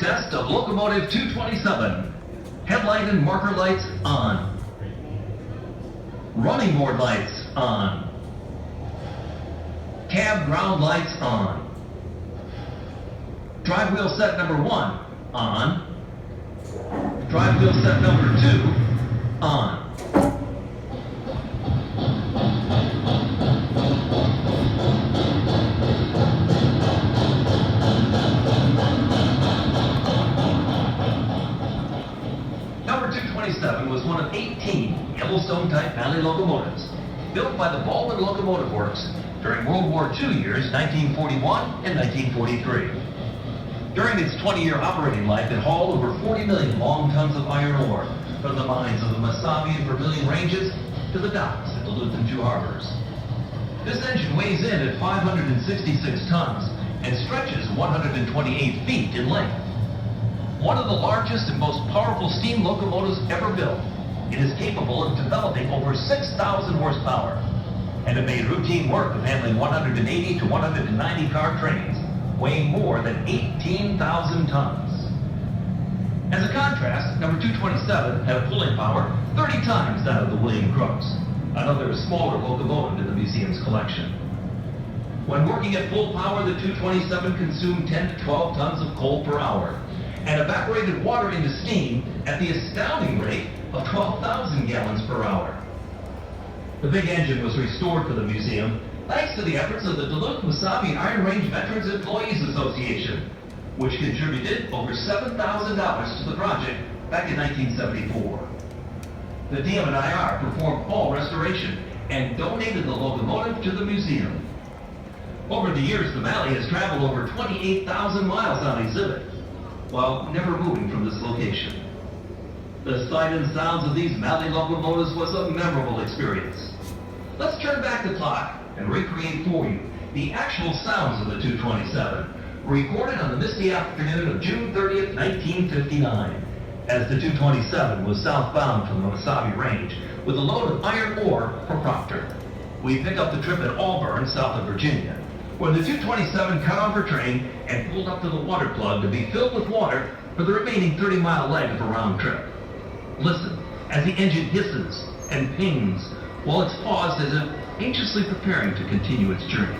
test of locomotive 227. Headlight and marker lights on. Running board lights on. Cab ground lights on. Drive wheel set number 1 on. Drive wheel set number 2 on. Number 227 was one of 18 Yellowstone-type valley locomotives built by the Baldwin Locomotive Works during World War II years 1941 and 1943. During its 20-year operating life, it hauled over 40 million long tons of iron ore from the mines of the Mesabi and Vermilion Ranges to the docks at Duluth and Two Harbors. This engine weighs in at 566 tons and stretches 128 feet in length. One of the largest and most powerful steam locomotives ever built, it is capable of developing over 6,000 horsepower, and it made routine work of handling 180 to 190 car trains, weighing more than 18,000 tons. As a contrast, number 227 had a pulling power 30 times that of the William Crooks, another smaller locomotive in the museum's collection. When working at full power, the 227 consumed 10 to 12 tons of coal per hour and evaporated water into steam at the astounding rate of 12,000 gallons per hour. The big engine was restored for the museum thanks to the efforts of the Duluth Mesabi Iron Range Veterans Employees Association, which contributed over $7,000 to the project back in 1974. The DM&IR performed all restoration and donated the locomotive to the museum. Over the years, the Malley has traveled over 28,000 miles on exhibit, while never moving from this location. The sight and sounds of these Malley locomotives was a memorable experience. Let's turn back the clock and recreate for you the actual sounds of the 227, recorded on the misty afternoon of June 30th, 1959, as the 227 was southbound from the Mesabi Range with a load of iron ore for Proctor. We pick up the trip at Auburn, south of Virginia, where the 227 cut off her train and pulled up to the water plug to be filled with water for the remaining 30-mile leg of a round trip. Listen as the engine hisses and pings while it's paused as if anxiously preparing to continue its journey.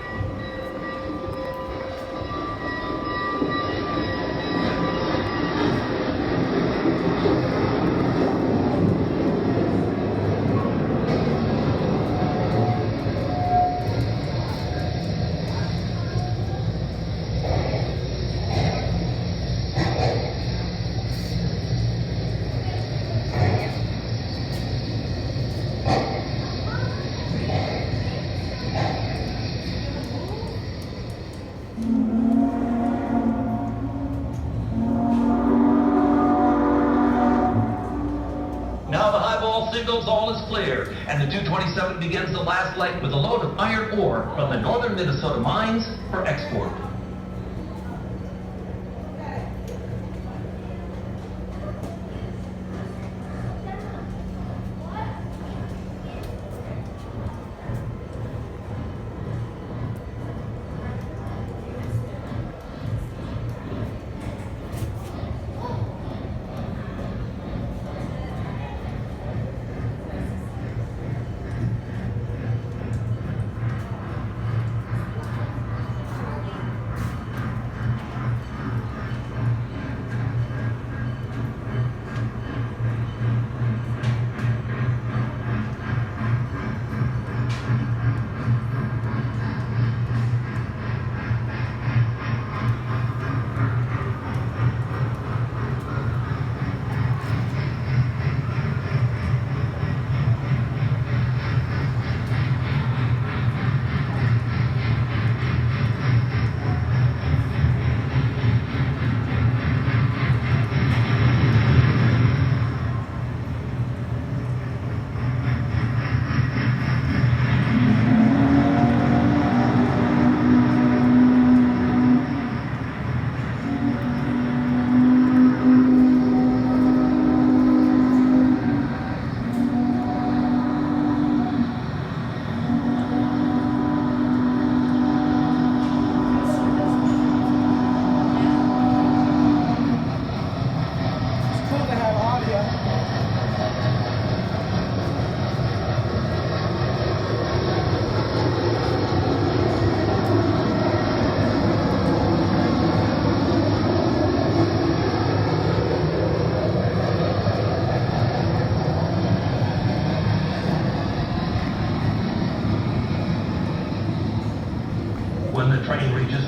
Signals all is clear, and the 227 begins the last leg with a load of iron ore from the northern Minnesota mines for export.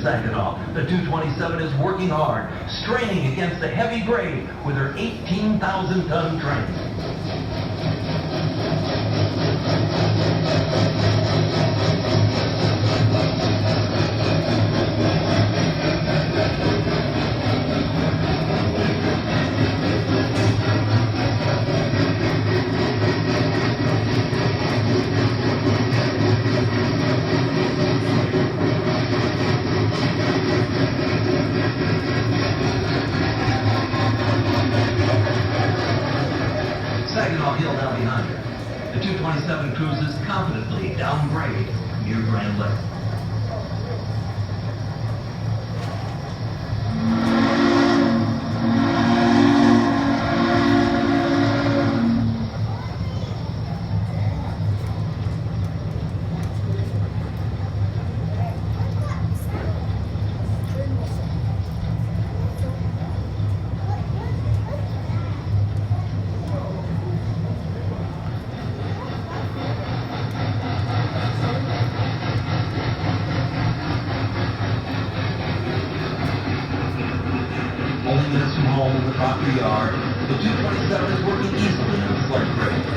Saginaw. The 227 is working hard, straining against the heavy grade with her 18,000-ton train. Saginaw Hill now behind her. The 227 cruises confidently down grade near Grand Lake. Only minutes from home in the Proctor yard, the 227 is working easily in the flood grade.